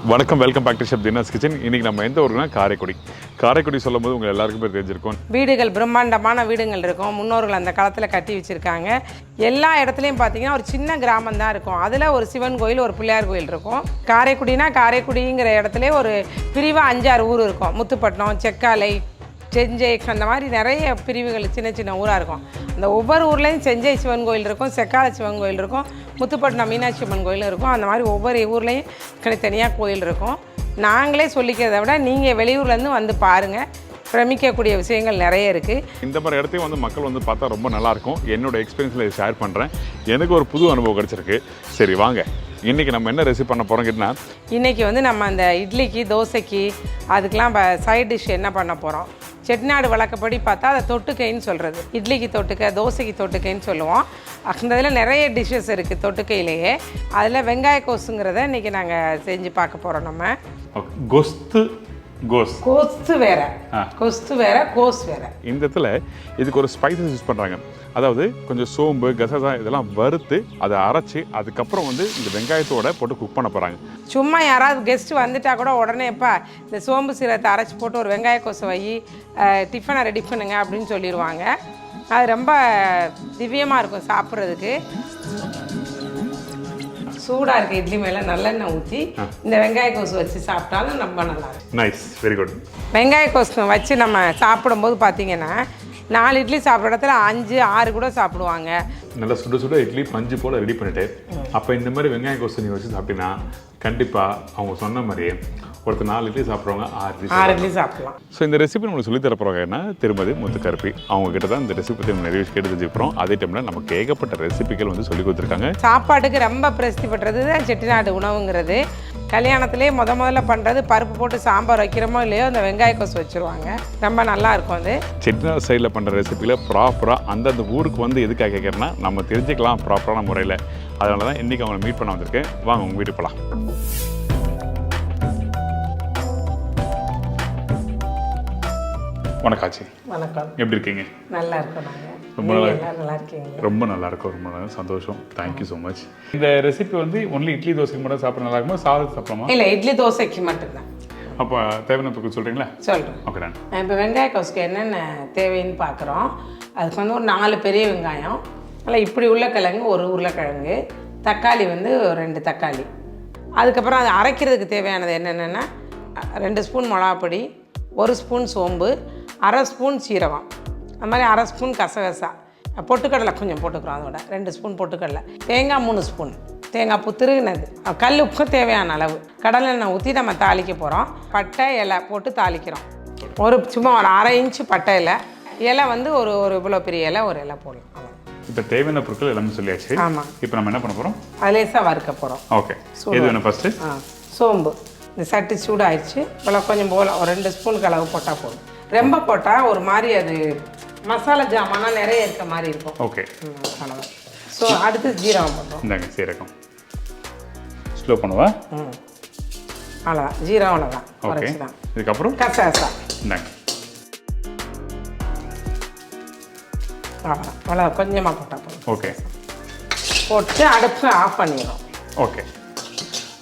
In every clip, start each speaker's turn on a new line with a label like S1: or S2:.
S1: வணக்கம், welcome back to chef Dina's kitchen. இன்னைக்கு நம்ம எந்த ஊருனா காரைக்குடி சொல்லும் போது உங்கள் எல்லாருக்குமே தெரிஞ்சிருக்கும்.
S2: வீடுகள் பிரம்மாண்டமான வீடுகள் இருக்கும். முன்னோர்கள் அந்த காலத்தில் கட்டி வச்சுருக்காங்க. எல்லா இடத்துலையும் பார்த்தீங்கன்னா ஒரு சின்ன கிராமம் தான் இருக்கும். அதில் ஒரு சிவன் கோயில், ஒரு பிள்ளையார் கோயில் இருக்கும். காரைக்குடிங்கிற இடத்துல ஒரு பிரிவாக 5-6 ஊர் இருக்கும். முத்துப்பட்டினம், செக்காலை, செஞ்சை, அந்த மாதிரி நிறைய பிரிவுகள் சின்ன சின்ன ஊராக இருக்கும். அந்த ஒவ்வொரு ஊர்லேயும் செஞ்சை சிவன் கோயில் இருக்கும், செக்காலை சிவன் கோயில் இருக்கும், முத்துப்பட்டினம் மீனாட்சி அம்மன் கோயில் இருக்கும். அந்த மாதிரி ஒவ்வொரு ஊர்லேயும் தனித்தனியாக கோயில் இருக்கும். நாங்களே சொல்லிக்கிறத விட நீங்கள் வெளியூர்லேருந்து வந்து பாருங்கள், பிரமிக்கக்கூடிய விஷயங்கள் நிறைய இருக்குது.
S1: இந்த மாதிரி இடத்தையும் வந்து மக்கள் வந்து பார்த்தா ரொம்ப நல்லாயிருக்கும். என்னோட எக்ஸ்பீரியன்ஸில் ஷேர் பண்ணுறேன். எனக்கு ஒரு புது அனுபவம் கிடச்சிருக்கு. சரி வாங்க, இன்றைக்கி நம்ம என்ன ரெசிபி பண்ண போகிறோம் கேட்டினா,
S2: இன்றைக்கி வந்து நம்ம அந்த இட்லிக்கு, தோசைக்கு, அதுக்கெலாம் சைட் டிஷ் என்ன பண்ண போகிறோம். செட்டிநாடு வழக்கப்படி பார்த்தா அதை தொட்டுக்கைன்னு சொல்கிறது. இட்லிக்கு தொட்டுக்கை, தோசைக்கு தொட்டுக்கைன்னு சொல்லுவோம். அந்த இதில் நிறைய டிஷ்ஷஸ் இருக்குது தொட்டுக்கையிலேயே. அதில் வெங்காய கோஸுங்கிறத இன்றைக்கி நாங்கள் செஞ்சு பார்க்க போகிறோம். நம்ம கோஸ்து வேற, கோஸ் வேற.
S1: இந்த இடத்துல இதுக்கு ஒரு ஸ்பைசஸ் யூஸ் பண்ணுறாங்க. அதாவது கொஞ்சம் சோம்பு, கசகசா இதெல்லாம் வறுத்து அதை அரைச்சி அதுக்கப்புறம் வந்து இந்த வெங்காயத்தோட போட்டு குக் பண்ண போகிறாங்க.
S2: சும்மா யாராவது கெஸ்ட் வந்துட்டா கூட உடனேப்பா இந்த சோம்பு சீரகத்தை அரைச்சி போட்டு ஒரு வெங்காய கோஸை வை, டிஃபனை ரெடி பண்ணுங்க அப்படின்னு சொல்லிடுவாங்க. அது ரொம்ப திவ்யமாக இருக்கும் சாப்பிட்றதுக்கு. சூடாக இருக்க இட்லி மேலே நல்லெண்ணெய் ஊற்றி இந்த வெங்காய கோஸ் வச்சு சாப்பிட்டாலும் ரொம்ப நல்லா இருக்கும்.
S1: Nice, very good.
S2: வெங்காய கோஸ் வச்சு நம்ம சாப்பிடும்போது பார்த்தீங்கன்னா 4 இட்லி சாப்பிட்ற இடத்துல 5-6 கூட சாப்பிடுவாங்க.
S1: நல்லா சுட இட்லி பஞ்சு போல் ரெடி பண்ணிவிட்டு அப்போ இந்த மாதிரி வெங்காய கோஸ் நீங்கள் வச்சு சாப்பிட்டீங்கன்னா கண்டிப்பாக அவங்க சொன்ன மாதிரியே ஒருத்தர் 4 இட்லி சாப்பிட்றவங்க 6
S2: இட்லி சாப்பிடலாம்.
S1: ஸோ இந்த ரெசிபி நம்மளுக்கு சொல்லி தரப்போகிறாங்க என்ன, திருமதி முத்துக்கருப்பி. அவங்க கிட்ட தான் இந்த ரெசிபி பற்றி நிறைய விஷயம் கேட்டு தெரிஞ்சுக்கிறோம். அதே டைமில் நமக்கு ஏகப்பட்ட ரெசிபிகள் வந்து சொல்லி கொடுத்துருக்காங்க.
S2: சாப்பாட்டுக்கு ரொம்ப பிரசித்தி பெற்றது தான் செட்டிநாடு உணவுங்கிறது. கல்யாணத்திலே முதல்ல பண்ணுறது பருப்பு போட்டு சாம்பார் வைக்கிறோமோ இல்லையோ அந்த வெங்காய கோஸ் வச்சுருவாங்க. ரொம்ப நல்லா இருக்கும். அது
S1: செட்டிநாடு சைடில் பண்ணுற ரெசிபியில் ப்ராப்பராக அந்தந்த ஊருக்கு வந்து எதுக்காக கேட்குறேன்னா நம்ம தெரிஞ்சுக்கலாம் ப்ராப்பரான முறையில். அதனால தான் இன்றைக்கி அவங்களை மீட் பண்ண வந்திருக்கேன். வாங்க உங்கள் வீட்டுக்கு போகலாம். வணக்காச்சி.
S2: வணக்கம்.
S1: எப்படி இருக்கீங்க?
S2: நல்லா இருக்கோம்.
S1: ரொம்ப
S2: நல்லா இருக்கீங்க?
S1: ரொம்ப நல்லா இருக்கும். ரொம்ப நல்லா சந்தோஷம். Thank you so much. இந்த ரெசிபி வந்து ஒன்லி இட்லி தோசைக்கு மட்டும் சாப்பிட நல்லா இருக்குமா, சாதத்துக்கு சாப்பிடலாமா?
S2: இல்லை, இட்லி தோசைக்கு மட்டும்தான்.
S1: அப்போ தேவையான பொருட்கள் சொல்கிறீங்களா?
S2: சொல்கிறேன்.
S1: Okay done.
S2: இப்போ வெங்காய கோஸுக்கு என்னென்ன தேவைன்னு பார்க்குறோம். அதுக்கு வந்து ஒரு 4 பெரிய வெங்காயம், நல்லா இப்படி உருளைக்கிழங்கு, ஒரு உருளைக்கிழங்கு, தக்காளி வந்து 2 தக்காளி. அதுக்கப்புறம் அது அரைக்கிறதுக்கு தேவையானது என்னென்னா 2 ஸ்பூன் மிளகாப்பொடி, 1 ஸ்பூன் சோம்பு, 1/2 ஸ்பூன் சீரகம், அது மாதிரி 1/2 ஸ்பூன் கசகசா, பொட்டுக்கடலை கொஞ்சம் போட்டுக்கிறோம். அதோட 2 ஸ்பூன் பொட்டுக்கடலை, தேங்காய் 3 ஸ்பூன், தேங்காய் பூ திருகுனது, கல் உப்பு தேவையான அளவு, கடலெண்ணெய் ஊற்றி நம்ம தாளிக்க போகிறோம். பட்டை இலை போட்டு தாளிக்கிறோம். சும்மா ஒரு 1/2 இன்ச்சு பட்டை இலை வந்து ஒரு இவ்வளோ பெரிய இலை, ஒரு இலை போடலாம்.
S1: இப்போ தேவையான பொருட்கள் எல்லாமே சொல்லியாச்சு.
S2: ஆமாம்.
S1: இப்போ நம்ம என்ன பண்ண போகிறோம்?
S2: லேசாக வறுக்க போகிறோம்.
S1: ஓகே. எது வேணும் ஃபஸ்ட்டு?
S2: சோம்பு. இந்த சட்டி சூடாகிடுச்சு. இவ்வளோ கொஞ்சம் போல் ஒரு 2 ஸ்பூனுக்கு அளவு போட்டால் போதும். ரொம்ப போட்டால் ஒரு மாதிரி அது மசாலா ஜாமானா நிறைய இருக்க மாதிரி இருக்கும்.
S1: ஓகே.
S2: ஸோ அடுத்து ஜீரகம் போட்டோம்.
S1: இந்தாங்க சீரகம். ஸ்லோ பண்ணுவா?
S2: அவ்வளோதான், ஜீரகம் அவ்வளோதான்.
S1: ஓகே. இதுக்கப்புறம்
S2: கசகசா.
S1: இந்தாங்க.
S2: அவ்வளோ கொஞ்சமாக போட்டால் போதும்.
S1: ஓகே.
S2: போட்டு அடுப்பு ஆஃப் பண்ணிடுறோம்.
S1: ஓகே.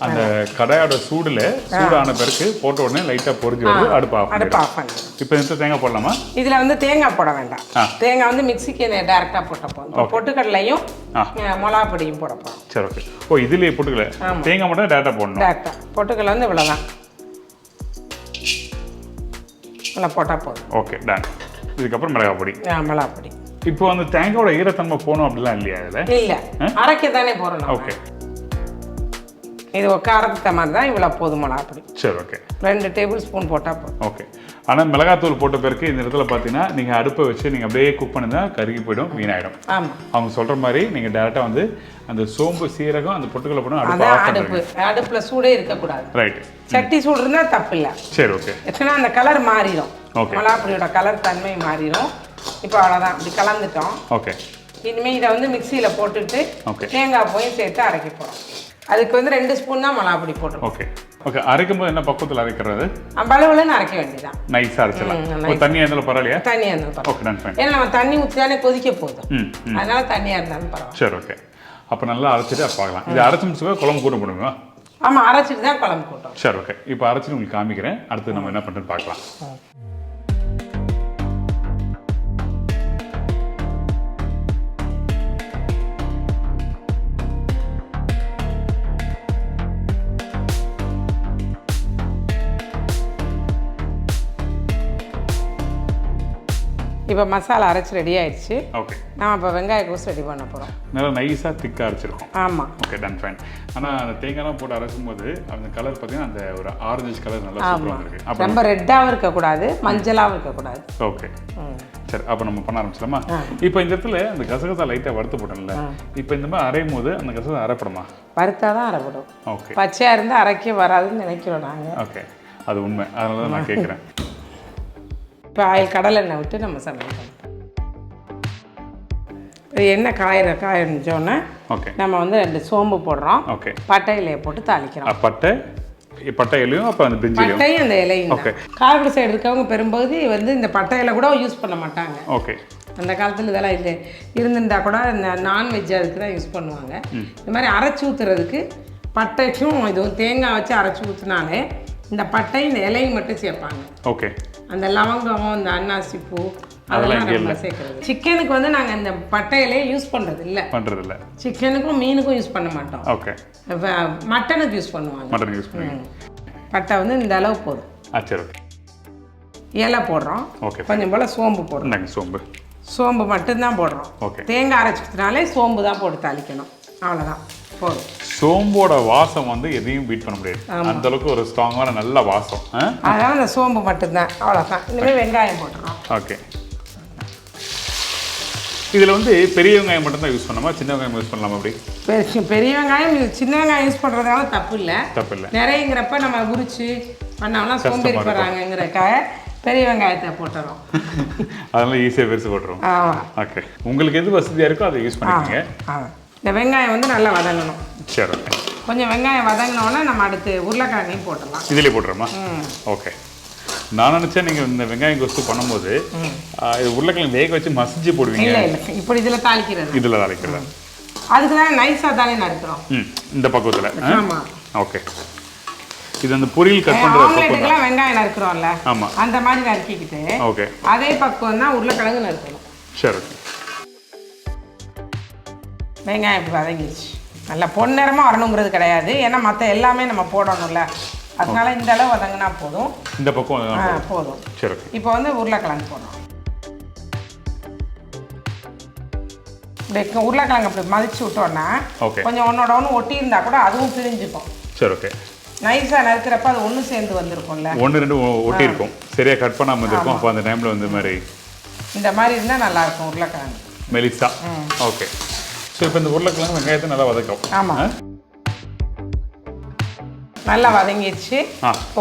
S1: அந்த கடாயோட சூடான பிறகு போட்ட உடனே லைட்டாக பொரிஞ்சு வருது. அடுப்பு ஆஃப்
S2: பண்ணி
S1: இப்போ இந்த தேங்காய் போடலாமா?
S2: இதில் வந்து தேங்காய் போட வேண்டாம். தேங்காய் வந்து மிக்சிக்கு டேரெக்டாக போட்ட போதும். பொட்டுக்கடலையும் மிளகா பொடியும் போட போகிறோம்.
S1: சரி, ஓகே. ஓ, இதுலேயே பொட்டுக்கடலை, தேங்காய் மட்டும் டேரெக்டாக போடணும்.
S2: டேரெக்டாக பொட்டுக்கடலை வந்து இவ்வளோதான், இவ்வளோ போட்டால் போதும்.
S1: Okay done. இதுக்கப்புறம் மிளகா பொடி.
S2: மிளகா பொடி.
S1: இப்போ அந்த தேங்காயோட ஈரத்தன்மை போகணும் அப்படிலாம் இல்லையா? அதில்
S2: இல்லை, அரைக்க தானே போகிறோம்.
S1: ஓகே.
S2: இது காரத்துக்கு மாதிரி தான் இவ்வளோ போதும் மிளகாப்பொடி.
S1: சரி, ஓகே.
S2: 2 டேபிள் ஸ்பூன் போட்டால் போதும்.
S1: ஓகே. ஆனால் மிளகாத்தூள் போட்ட பிறகு இந்த இடத்துல பார்த்தீங்கன்னா நீங்கள் அடுப்பை வச்சு நீங்கள் அப்படியே குக் பண்ணினா கருகி போயிடும், வீணாயிடும்.
S2: ஆமாம்.
S1: அவங்க சொல்கிற மாதிரி நீங்கள் டேரெக்டாக வந்து அந்த சோம்பு, சீரகம், அந்த பொட்டுக்கடலை போட்டு
S2: அடுப்பில் சூடே இருக்கக்கூடாது.
S1: ரைட்.
S2: சட்டி சூடு இருந்தால் தப்பு இல்லை.
S1: சரி, ஓகே.
S2: எத்தனை அந்த கலர் மாறிடும்.
S1: ஓகே.
S2: மிளகாப்பொடியோட கலர் தன்மை மாறிடும். இப்போ அவ்வளோதான், இப்படி கலந்துட்டோம்.
S1: ஓகே. இனிமேல்
S2: இதை வந்து மிக்சியில் போட்டுட்டு தேங்காய் போய் சேர்த்து அரைக்க போகிறோம். அதுக்கு வந்து 2 ஸ்பூன் தான் மிளகாப்பொடி போட்டுருவோம்.
S1: ஓகே. ஓகே. அரைக்கும் போது என்ன பக்கத்தில் அரைக்கிறது?
S2: பலவலன்னு அரைக்க வேண்டியதான்.
S1: நைஸாக அரைச்சிடலாம். தண்ணியாக இருந்தாலும் பரவாயில்லையா? தண்ணியாக இருந்தாலும்
S2: பரவாயில்ல.
S1: Okay, done fine.
S2: ஏன்னா நம்ம தண்ணி ஊற்றிதானே கொதிக்க போதும், அதனால தண்ணியாக இருந்தாலும் பரவாயில்ல.
S1: சரி, ஓகே. அப்போ நல்லா அரைச்சிட்டு பார்க்கலாம். இது அரைச்சி முடிச்சுக்கோ, குழம்பு கூட போடுங்க.
S2: ஆமாம், அரைச்சிட்டு தான் குழம்பு போட்டோம்.
S1: சரி, ஓகே. இப்போ அரைச்சிட்டு உங்களுக்கு காமிக்கிறேன். அடுத்து நம்ம என்ன பண்ணுறோன்னு பார்க்கலாம்.
S2: இப்போ மசாலா அரைச்சி ரெடி ஆயிடுச்சு.
S1: ஓகே.
S2: நம்ம இப்போ வெங்காய கோஸ் ரெடி பண்ண போகிறோம்.
S1: நல்லா நைஸாக திக்காக அரைச்சிருக்கோம்.
S2: ஆமாம்.
S1: Okay, done fine. ஆனால் அந்த தேங்காய்லாம் போட்டு அரைக்கும் போது அந்த கலர் பார்த்தீங்கன்னா அந்த ஒரு ஆரஞ்சு கலர் நல்லா சூப்பராக இருக்கு.
S2: ரொம்ப ரெட்டாகவும் இருக்கக்கூடாது, மஞ்சளாகவும் இருக்கக்கூடாது.
S1: ஓகே, சரி. அப்போ நம்ம பண்ண ஆரம்பிச்சலாமா? இப்போ இந்த இடத்துல அந்த கசகசா லைட்டாக வறுத்து போட்டோம்ல, இப்போ இந்த மாதிரி அரையும் போது அந்த கசகசா அரைப்படமா?
S2: வறுத்தா தான் அரைப்படும்.
S1: ஓகே.
S2: பச்சையாக இருந்தால் அரைக்க வராதுன்னு நினைக்கிறோம் நாங்கள்.
S1: ஓகே, அது உண்மை. அதனால தான் நான் கேட்குறேன்.
S2: இப்போ ஆயில் கடலெண்ணெய் விட்டு நம்ம சமையல் பண்ணுறோம். எண்ணெய் காயிச்சோன்னே
S1: ஓகே,
S2: நம்ம வந்து 2 சோம்பு போடுறோம்.
S1: ஓகே.
S2: பட்டை இலையை போட்டு தாளிக்கிறோம்.
S1: பட்டை இலையும் அப்போ அந்த பிரிஞ்சிலையும்.
S2: பட்டையும் அந்த இலையும்.
S1: ஓகே.
S2: காரைக்குடி சைடு இருக்கவங்க பெரும்பகுதி வந்து இந்த பட்டை இலை கூட யூஸ் பண்ண மாட்டாங்க.
S1: ஓகே.
S2: அந்த காலத்தில் இதெல்லாம் இல்லை, இருந்திருந்தா கூட இந்த நான்வெஜ் அதுக்கு தான் யூஸ் பண்ணுவாங்க. இந்த மாதிரி அரைச்சி ஊற்றுறதுக்கு பட்டைக்கும் இதுவும் தேங்காய் வச்சு அரைச்சி ஊற்றினாலே இந்த பட்டை இந்த இலையும் மட்டும் சேர்ப்பாங்க.
S1: ஓகே.
S2: அந்த லவங்கம், இந்த அன்னாசி பூ அதெல்லாம் நம்ம சேர்க்குறது. சிக்கனுக்கு வந்து நாங்கள் இந்த பட்டை இலையை யூஸ் பண்ணுறது இல்லை. சிக்கனுக்கும் மீனுக்கும் யூஸ் பண்ண மாட்டோம்.
S1: ஓகே.
S2: மட்டனுக்கு யூஸ் பண்ணுவாங்க.
S1: மட்டன் யூஸ் பண்ணுவாங்க.
S2: பட்டை வந்து இந்த அளவு போதும்.
S1: சரி, ஓகே.
S2: இலை போடுறோம்.
S1: ஓகே.
S2: கொஞ்சம் போல் சோம்பு போடுறோம். சோம்பு மட்டும்தான் போடுறோம்.
S1: ஓகே.
S2: தேங்காய் அரைச்சிக்கிட்டனாலே சோம்பு தான் போட்டு தாளிக்கணும். அவ்வளோதான், போதும்.
S1: சோம்போட வாசம் வந்து எதையும் பீட் பண்ண முடியாது. அந்த அளவுக்கு ஒரு ஸ்ட்ராங்கான நல்ல வாசம்.
S2: அதனால இந்த சோம்பு மட்டும்தான், அவ்வளோதான். இனிமேல் வெங்காயம் போட்டுறோம்.
S1: ஓகே. இதில் வந்து பெரிய வெங்காயம் மட்டும் தான் யூஸ் பண்ணலாமா, சின்ன வெங்காயம் யூஸ் பண்ணலாமா? அப்படி
S2: பெரிய வெங்காயம் சின்ன வெங்காயம் யூஸ் பண்ணுறதுனால தப்பு இல்லை. நிறையங்கிறப்ப நம்ம உரிச்சு பண்ணோம்னா சோம்பேறி போடுறாங்கிறக்காக பெரிய வெங்காயத்தை போட்டுறோம்.
S1: அதனால ஈஸியாக பெருசு போட்டுரும். ஓகே. உங்களுக்கு எது வசதியாக இருக்கோ அதை யூஸ் பண்ணிக்கோங்க.
S2: இந்த வெங்காயம் வந்து நல்லா வதங்கணும்.
S1: சரி, ஓகே.
S2: கொஞ்சம் வெங்காயம் வதங்கினோன்னா நம்ம அடுத்து உருளைக்கிழங்கையும் போட்டுடலாம்.
S1: இதிலே போட்டுருமா? ஓகே. நான் நினச்சேன் நீங்கள் இந்த வெங்காயம் கொஸ்து பண்ணும்போது உருளைக்கிழங்கு வேக வச்சு மசிச்சு போடுவீங்க.
S2: இல்லை இல்லை, இப்போ இதில் தாளிக்கிறது.
S1: இதில் தாளிக்கிறதா?
S2: அதுக்கு தான் நைஸாக தானே நறுக்கிறோம்.
S1: இந்த பக்குவத்தில்.
S2: ஆமாம்.
S1: ஓகே. இது அந்த பொரியல் கட் பண்ணுற
S2: ஆம்லெட்டுக்கெல்லாம் வெங்காயம் நறுக்கிறோம்ல,
S1: ஆமாம்,
S2: அந்த மாதிரி நறுக்கிக்கிட்டு
S1: ஓகே
S2: அதே பக்குவம் தான் உருளைக்கிழங்கு நறுக்கணும்.
S1: சரி, ஓகே.
S2: வெங்காயம் இப்படி வதங்கிடுச்சு. நல்லா பொன்னிறமாக வரணுங்கிறது கிடையாது, ஏன்னா மற்ற எல்லாமே நம்ம போடணும்ல, அதனால இந்த அளவு வதங்கினா போதும்.
S1: இந்த பக்கம்
S2: போதும்.
S1: சரி.
S2: இப்போ வந்து உருளைக்கிழங்கு போடுறோம். உருளைக்கிழங்கு அப்படி மதிச்சு விட்டோன்னா கொஞ்சம் ஒன்னோட ஒன்று ஒட்டி இருந்தா கூட அதுவும் பிரிஞ்சுக்கும்.
S1: சரி, ஓகே.
S2: நைஸாக நறுக்கிறப்ப அது ஒன்று சேர்ந்து வந்திருக்கும்ல,
S1: 1-2 ஒட்டி இருக்கும், சரியா கட் பண்ணாமல் இருக்கும். அப்போ அந்த டைமில் வந்து
S2: இந்த மாதிரி இருந்தால் நல்லாயிருக்கும் உருளைக்கிழங்கு
S1: மெலிசா. ஓகே. ஸோ இப்போ இந்த உருளைக்கிழங்கு வெங்காயத்தை நல்லா வதக்கும்.
S2: ஆமாம், நல்லா வதங்கிடுச்சு.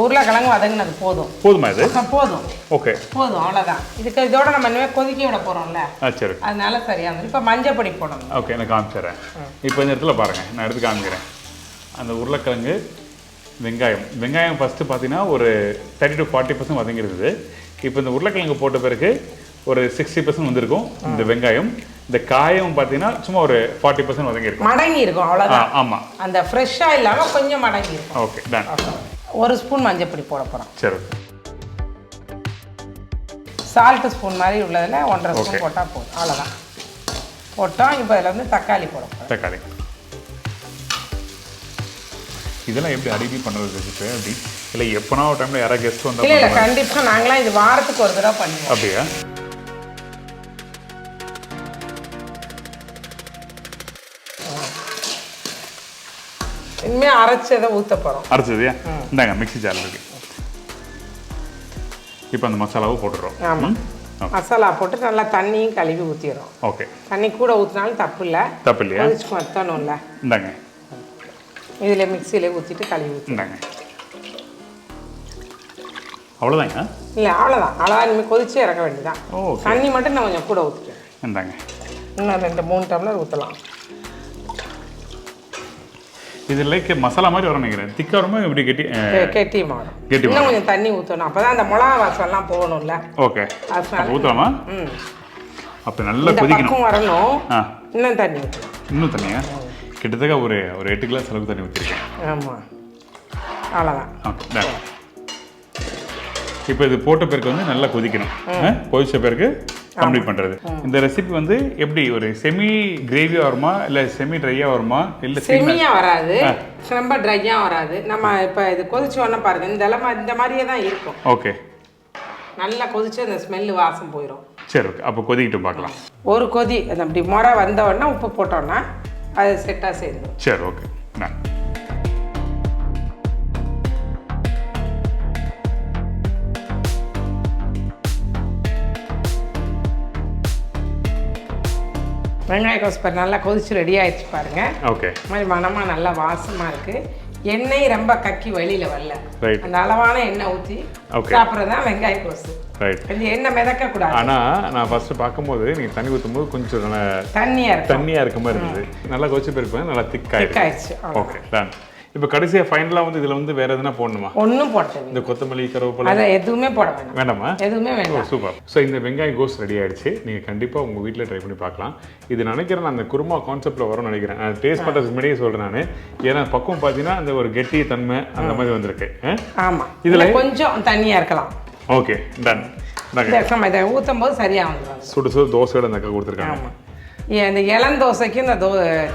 S2: உருளைக்கிழங்கு வதங்கினது போதுமா? இது போதும்.
S1: ஓகே,
S2: போதும், அவ்வளோதான். இதோட நம்ம இனிமேல் கொதிக்க விட போகிறோம்ல,
S1: சரி,
S2: அதனால சரியாக. இப்போ மஞ்சள் பொடி போடணும்.
S1: ஓகே, நான் காமிச்சிடுறேன். இப்போ இந்த இடத்துல பாருங்கள், நான் எடுத்து காமிக்கிறேன். அந்த உருளைக்கிழங்கு வெங்காயம் ஃபஸ்ட்டு பார்த்தீங்கன்னா ஒரு 30 to 40% வதங்கிருந்தது. இப்போ இந்த உருளைக்கிழங்கு போட்ட பிறகு ஒரு 60% வந்திருக்கும் இந்த வெங்காயம். இந்த காயம் பார்த்தீங்கன்னா சும்மா ஒரு 40% வதங்கியிருக்கும்,
S2: மடங்கி இருக்கும், அவ்வளோதான்.
S1: ஆமாம்,
S2: அந்த ஃப்ரெஷ்ஷாக இல்லாமல் கொஞ்சம் மடங்கி இருக்கும்.
S1: Okay, ton.
S2: 1 ஸ்பூன் மஞ்சள் பொடி போட போகிறோம்.
S1: சரி.
S2: சால்ட் ஸ்பூன் மாதிரி உள்ளதில் 1.5 ஸ்பூன் போட்டால் போதும், அவ்வளோதான். போட்டோம். இப்போ இதில் வந்து தக்காளி போட போகிறோம்.
S1: தக்காளி இதெல்லாம் எப்படி அடிக்கடி பண்ணுறது அப்படி இல்லை? எப்போனா ஒரு டைமில் யாராவது கெஸ்ட் வந்தால்?
S2: இல்லை, கண்டிப்பாக நாங்களாம் இது வாரத்துக்கு ஒரு தடவை பண்ணுவோம்.
S1: அப்படியா?
S2: இனிமேல் அரைச்சதை ஊற்ற போகிறோம்.
S1: அரைச்சதையா? இந்தாங்க, மிக்ஸி ஜாரில் இருக்கு. இப்போ அந்த மசாலாவை போட்டுடுறோம்.
S2: ஆமாம், மசாலா போட்டு நல்லா தண்ணியும் கழுவி ஊற்றிடுறோம்.
S1: ஓகே.
S2: தண்ணி கூட ஊற்றினாலும் தப்பு இல்லை.
S1: தப்பு இல்லையா?
S2: கொதிச்சு மத்தணும்ல.
S1: இந்தாங்க,
S2: இதில் மிக்சியிலே ஊற்றிட்டு கழுவி
S1: ஊற்றிந்தாங்க. அவ்வளோதாங்க?
S2: இல்லை, அவ்வளோதான். இனிமேல் கொதிச்சு இறக்க வேண்டியதான். தண்ணி மட்டும் நான் கொஞ்சம் கூட ஊற்றிட்டேன்.
S1: இந்தாங்க,
S2: இன்னும் 2-3 டம்ளர் ஊற்றலாம்.
S1: இது லைக் மசாலா மாதிரி வரும் நினைக்கிறேன். திக்கா வருமா இப்படி
S2: கெட்டி மாறும். இன்னும் கொஞ்சம் தண்ணி ஊற்றணும், அப்போ தான் அந்த மிளகா வாசம்லாம் போகணும்ல.
S1: ஓகே, ஊற்றலாமா? அப்போ நல்லா கொதிக்கணும்,
S2: வரணும். இன்னும் தண்ணி ஊற்றலாம்.
S1: இன்னும் தண்ணியா? கிட்டத்தட்ட ஒரு 8 கிளாஸ் அளவுக்கு தண்ணி ஊற்றிருக்கேன்.
S2: ஆமாம், அவ்வளோதான்.
S1: ஓகே. இப்போ இது போட்ட பிறகு வந்து நல்லா கொதிக்கணும். கொதிச்ச பிறகு கம்ப்ளீட் பண்ணுறது. இந்த ரெசிபி வந்து எப்படி ஒரு செமி கிரேவியாக வருமா இல்லை செமி ட்ரையாக வருமா இல்லை
S2: செமியாக வராது, ரொம்ப ட்ரையாக வராது. நம்ம இப்போ இது கொதிச்சு உடனே பாருங்க, இந்த மாதிரியே தான் இருக்கும்.
S1: ஓகே.
S2: நல்லா கொதிச்சு அந்த ஸ்மெல்லு வாசம் போயிடும்.
S1: சரி, ஓகே. அப்போ கொதிக்கிட்டு பார்க்கலாம்.
S2: ஒரு கொதி அது அப்படி முறை வந்த உடனே உப்பு போட்டோன்னா அது செட்டாக சேர்ந்துடும்.
S1: சரி, ஓகே. நான்
S2: வெங்காய கோஸ் நல்லா கொதிச்சு ரெடி ஆயிடுச்சு பாருங்க.
S1: ஓகே.
S2: மாதிரி மனமாக நல்லா வாசமாக இருக்குது. எண்ணெய் ரொம்ப கக்கி வெளியில் வரல. அந்த அளவான எண்ணெய் ஊற்றி சாப்பிட்றது தான் வெங்காய கோஸ்.
S1: ரைட்.
S2: கொஞ்சம் எண்ணெய் மிதக்கக்கூடாது.
S1: ஆனால் நான் ஃபஸ்ட்டு பார்க்கும்போது நீங்கள் தண்ணி ஊற்றும்போது கொஞ்சம் நல்லா தண்ணியாக இருக்க மாதிரி இருந்தது. நல்லா கொதிச்சு போயிருப்பேன், நல்லா திக்காயிடுச்சு. Okay, ton. இப்போ கடைசியாக ஃபைனலாக வந்து இதில் வந்து வேறு எதுனா போடணுமா?
S2: ஒன்றும் போட்டது.
S1: இந்த கொத்தமல்லி கருவேப்பிலை
S2: அதை எதுவுமே போட வேண்டாம்.
S1: வேண்டாமா?
S2: எதுவுமே வேண்டாம்.
S1: சூப்பர். ஸோ இந்த வெங்காய கோஸ் ரெடி ஆகிடுச்சு. நீங்கள் கண்டிப்பாக உங்கள் வீட்டில் ட்ரை பண்ணி பார்க்கலாம். இது நினைக்கிறேன் நான் அந்த குருமா கான்செப்டில் வரும்னு நினைக்கிறேன். நான் டேஸ்ட் பண்ணுறதுக்கு முன்னாடியே சொல்கிறேன் நான். ஏன்னா பக்கம் பார்த்தீங்கன்னா அந்த ஒரு கெட்டிய தன்மை அந்த மாதிரி வந்திருக்கு.
S2: ஆமாம், இதில் கொஞ்சம் தண்ணியாக இருக்கலாம்.
S1: Okay, done.
S2: இதை ஊற்றும் போது சரியாக வந்துடும்.
S1: சுடு சுடு தோசையோட அந்த அக்கா கொடுத்துருக்காங்க.
S2: ஆமாம், இந்த இளந்தோசைக்கும் இந்த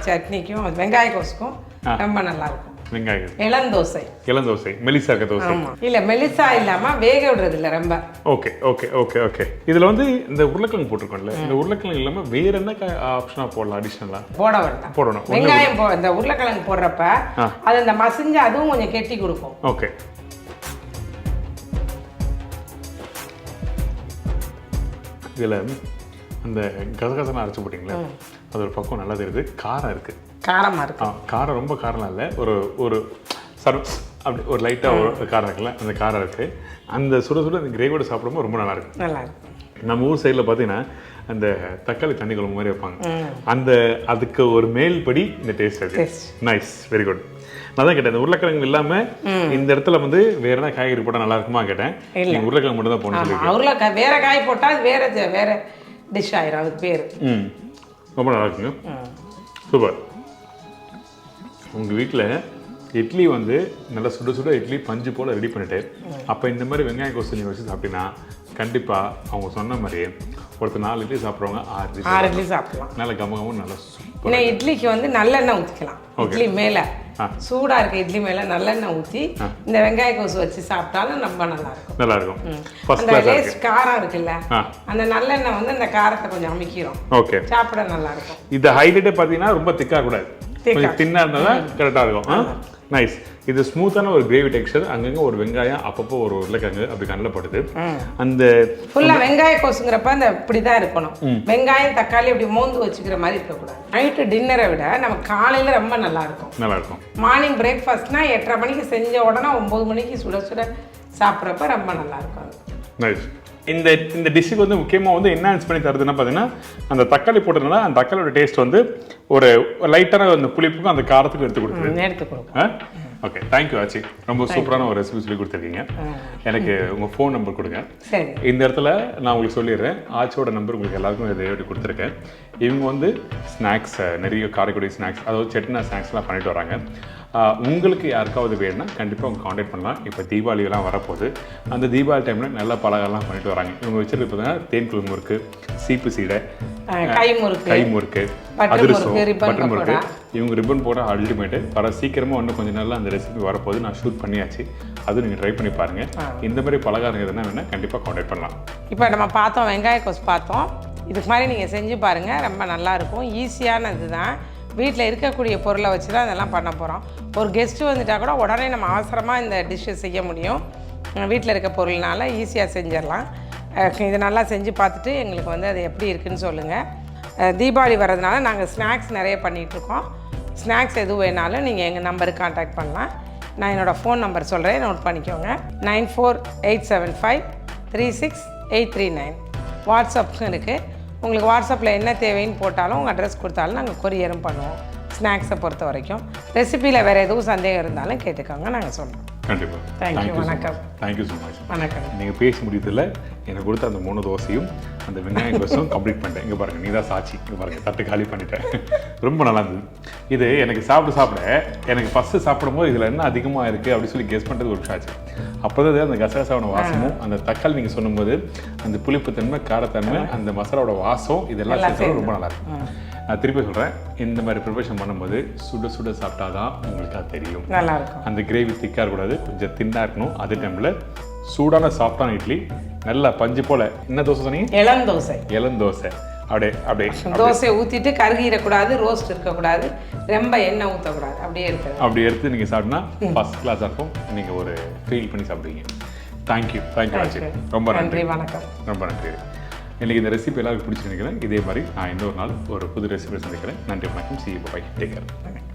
S2: சட்னிக்கும் வெங்காய கோஸுக்கும் ரொம்ப நல்லாயிருக்கும்.
S1: வெங்காயம்
S2: இளந்தோசை
S1: மெலிசா இருக்க தோசை
S2: இல்ல, மெலிசா இல்லாம வேக விடுறது இல்ல ரொம்ப.
S1: Okay okay okay okay. இதுல வந்து இந்த உருளைக்கிழங்கு போட்டிருக்கோம்ல, இந்த உருளைக்கிழங்கு இல்லாம வேற என்ன ஆப்ஷனா போடலாம்? அடிஷனலா
S2: போட வேண்டாம்,
S1: போடணும்.
S2: வெங்காயம் இந்த உருளைக்கிழங்கு போடுறப்ப அது இந்த மசிஞ்சு அதுவும் கொஞ்சம் கெட்டி கொடுக்கும்.
S1: ஓகே. இதுல அந்த கசகசனா அரைச்சு போட்டிங்களா, அது ஒரு பக்கம் நல்லா தெரியுது. காரம் இருக்கு,
S2: காரமாக இருக்கு.
S1: காரம் ரொம்ப காரம்லாம் இல்லை, ஒரு ஒரு அப்படி ஒரு லைட்டாக ஒரு காரம் இருக்குல்ல, அந்த காரம் இருக்குது. அந்த சுட சுட அந்த கிரேவியோட சாப்பிடும்போது ரொம்ப நல்லாயிருக்கும்.
S2: நல்லாயிருக்கும்.
S1: நம்ம ஊர் சைடில் பார்த்தீங்கன்னா அந்த தக்காளி தண்ணி குழம்பு மாதிரி வைப்பாங்க. அதுக்கு ஒரு மேல்படி இந்த டேஸ்ட் அது. Nice, very good. நான் தான் கேட்டேன், இந்த உருளைக்கிழங்கு இல்லாமல் இந்த இடத்துல வந்து வேற என்ன காய்கறி போட்டால் நல்லா இருக்குமா கேட்டேன். நீங்கள் உருளைக்கிழங்கு மட்டும் தான் போகணும்.
S2: உருளைக்கிழங்கு வேற காய் போட்டால் வேற டிஷ் ஆயிரும், அதுக்கு பேர்.
S1: ரொம்ப நல்லா இருக்குங்க. சூப்பர். உங்கள் வீட்டில் இட்லி வந்து நல்லா சுட சுட இட்லி பஞ்சு போல் ரெடி பண்ணிவிட்டு அப்போ இந்த மாதிரி வெங்காய கோஸ் நீங்கள் வச்சு சாப்பிட்டீங்கன்னா கண்டிப்பாக அவங்க சொன்ன மாதிரி ஒருத்தர் 4 இட்லி சாப்பிட்றவங்க 6
S2: இட்லி சாப்பிடலாம்.
S1: நல்லா கமகமும் நல்லா சூப்பர்.
S2: ஏன்னா இட்லிக்கு வந்து நல்லெண்ணெய் ஊற்றிக்கலாம். இட்லி மேலே சூடாக இருக்க இட்லி மேலே நல்லெண்ணெய் ஊற்றி இந்த வெங்காய கோஸ் வச்சு சாப்பிட்டாலும் ரொம்ப நல்லாயிருக்கும்.
S1: நல்லாயிருக்கும்.
S2: அந்த டேஸ்ட் காரம் இருக்குல்ல, அந்த நல்லெண்ணெய் வந்து அந்த காரத்தை கொஞ்சம் அமைக்கிறோம்.
S1: ஓகே,
S2: சாப்பிட நல்லாயிருக்கும்.
S1: இது ஹைலைட்டே பார்த்தீங்கன்னா ரொம்ப திக்காக கூடாது, கொஞ்சம் தின்னாக இருந்தால் தான் கரெக்டாக இருக்கும். நைஸ். இது ஸ்மூத்தான ஒரு கிரேவி டெக்ஸ்சர். அங்கங்கே ஒரு வெங்காயம், அப்பப்போ ஒரு உருளைக்கிழங்கு அப்படி கண்ணில் படுது. அந்த
S2: ஃபுல்லாக வெங்காய கோஸுங்கிறப்ப அந்த இப்படி தான் இருக்கணும். வெங்காயம் தக்காளி அப்படி மோந்து வச்சுக்கிற மாதிரி இருக்கக்கூடாது. நைட்டு டின்னரை விட நம்ம காலையில் ரொம்ப நல்லாயிருக்கும்.
S1: நல்லாயிருக்கும்.
S2: மார்னிங் பிரேக்ஃபாஸ்ட்னா 8:30 மணிக்கு செஞ்ச உடனே 9 மணிக்கு சுட சுட சாப்பிட்றப்ப ரொம்ப நல்லாயிருக்கும்.
S1: நைஸ். இந்த டிஷ்ஷுக்கு வந்து முக்கியமாக வந்து என்ஹான்ஸ் பண்ணி தருதுன்னா பார்த்தீங்கன்னா அந்த தக்காளி போட்டதுனால அந்த தக்காளியோட டேஸ்ட் வந்து ஒரு லைட்டான அந்த புளிப்புக்கும் அந்த காரத்துக்கும் எடுத்து கொடுக்கும். ஓகே, தேங்க்யூ ஆச்சி. ரொம்ப சூப்பரான ஒரு ரெசிபி சொல்லி கொடுத்துருக்கீங்க. எனக்கு உங்கள் ஃபோன் நம்பர் கொடுங்க. இந்த இடத்துல நான் உங்களுக்கு சொல்லிடுறேன், ஆச்சியோட நம்பர் உங்களுக்கு எல்லாருக்கும் இதை எப்படி கொடுத்துருக்கேன். இவங்க வந்து ஸ்நாக்ஸ், நிறைய காரைக்குடி ஸ்நாக்ஸ், அதாவது செட்டினா ஸ்நாக்ஸ்லாம் பண்ணிட்டு வராங்க. உங்களுக்கு யாருக்காவது வேணும்னா கண்டிப்பாக அவங்க காண்டாக்ட் பண்ணலாம். இப்போ தீபாவளியெல்லாம் வரப்போகுது. அந்த தீபாவளி டைமில் நல்ல பலகாரம்லாம் பண்ணிட்டு வராங்க. இவங்க வச்சுருக்கு பார்த்தீங்கன்னா தேன் குழம்பு முறுக்கு, சீப்பு சீடை, கை முறுக்கு, அதிரசம், பட்டர் முறுக்கு. இவங்க ரிப்பன் போட அல்டிமேட்டு. வர சீக்கிரமாக இன்னும் கொஞ்சம் நாளில் அந்த ரெசிபி வரப்போகுது. நான் ஷூட் பண்ணியாச்சு, அதுவும் நீங்கள் ட்ரை பண்ணி பாருங்கள். இந்த மாதிரி பலகாரம் எதுனா வேணால் கண்டிப்பாக காண்டாக்ட் பண்ணலாம்.
S2: இப்போ நம்ம பார்த்தோம் வெங்காய கோஸ் பார்த்தோம். இதுக்கு மாதிரி நீங்கள் செஞ்சு பாருங்கள், ரொம்ப நல்லாயிருக்கும். ஈஸியானது தான். வீட்டில் இருக்கக்கூடிய பொருளை வச்சு தான் இதெல்லாம் பண்ண போகிறோம். ஒரு கெஸ்ட்டு வந்துட்டால் கூட உடனே நம்ம அவசரமாக இந்த டிஷ்ஷை செய்ய முடியும். வீட்டில் இருக்க பொருள்னால ஈஸியாக செஞ்சிடலாம். இது நல்லா செஞ்சு பார்த்துட்டு எங்களுக்கு வந்து அது எப்படி இருக்குதுன்னு சொல்லுங்கள். தீபாவளி வர்றதுனால நாங்கள் ஸ்நாக்ஸ் நிறைய பண்ணிகிட்ருக்கோம். ஸ்நாக்ஸ் எதுவும் வேணாலும் நீங்கள் எங்கள் நம்பருக்கு கான்டாக்ட் பண்ணலாம். நான் என்னோடய ஃபோன் நம்பர் சொல்கிறேன், நோட் பண்ணிக்கோங்க. 9487536839. வாட்ஸ்அப்புக்கும் இருக்குது. உங்களுக்கு வாட்ஸ்அப்பில் என்ன தேவைன்னு போட்டாலும் உங்கள் அட்ரஸ் கொடுத்தாலும் நாங்கள் கொரியரும் பண்ணுவோம். ஸ்நாக்ஸை பொறுத்த வரைக்கும் ரெசிப்பியில் வேறு எதுவும் சந்தேகம் இருந்தாலும் கேட்டுக்கோங்க, நாங்கள் சொல்கிறோம்.
S1: கண்டிப்பாக.
S2: தேங்க்யூ. வணக்கம்.
S1: Thank you so much.
S2: வணக்கம்.
S1: நீங்கள் பேசி முடியதில்ல எனக்கு கொடுத்த அந்த 3 தோசையும் அந்த வெங்காயம் கோஸும் கம்ப்ளீட் பண்ணிட்டேன். இங்கே பாருங்கள், நீ தான் சாட்சி. இங்கே பாருங்கள், தட்டு காலி பண்ணிட்டேன். ரொம்ப நல்லா இருந்தது. இது எனக்கு சாப்பிட எனக்கு ஃபஸ்ட்டு சாப்பிடும்போது இதில் என்ன அதிகமாக இருக்குது அப்படின்னு சொல்லி கெஸ் பண்ணுறது ஒரு ஆச்சு. அப்போ தான் அந்த கசகசாவோட வாசமும் அந்த தக்காளி நீங்கள் சொல்லும்போது அந்த புளிப்புத்தன்மை, காரத்தன்மை, அந்த மசாலாவோட வாசம் இதெல்லாம் சேர்த்து ரொம்ப நல்லா இருக்கும். நான் திருப்பி சொல்கிறேன், இந்த மாதிரி ப்ரிப்பரேஷன் பண்ணும்போது சுட சுட சாப்பிட்டா தான் உங்களுக்கு அது தெரியும்.
S2: நல்லா இருக்கும்.
S1: அந்த கிரேவி திக்காக இருக்கக்கூடாது, கொஞ்சம் தின்னாக இருக்கணும். அதே டைமில் சூடான சாஃப்டான இட்லி, நல்லா பஞ்சு போல். என்ன தோசை சொன்னீங்க?
S2: இளந்தோசை.
S1: இளந்தோசை. அப்படியே
S2: தோசையை ஊற்றிட்டு கருகிடக்கூடாது, ரோஸ்ட் இருக்கக்கூடாது, ரொம்ப எண்ணெய் ஊற்றக்கூடாது, அப்படியே இருக்கிறது.
S1: அப்படி எடுத்து நீங்கள் சாப்பிட்னா ஃபர்ஸ்ட் கிளாஸாக இருக்கும். நீங்கள் ஒரு ஃபீல் பண்ணி சாப்பிடுவீங்க. தேங்க்யூ ஆச்சு. ரொம்ப நன்றி.
S2: வணக்கம்.
S1: ரொம்ப நன்றி. எனக்கு இந்த ரெசிபி எல்லாருக்கும் பிடிச்சிருக்கிறேன். இதே மாதிரி நான் இன்னொரு நாள் ஒரு புது ரெசிபி சந்திக்கிறேன். நன்றி, வணக்கம். See you, bye. Take care.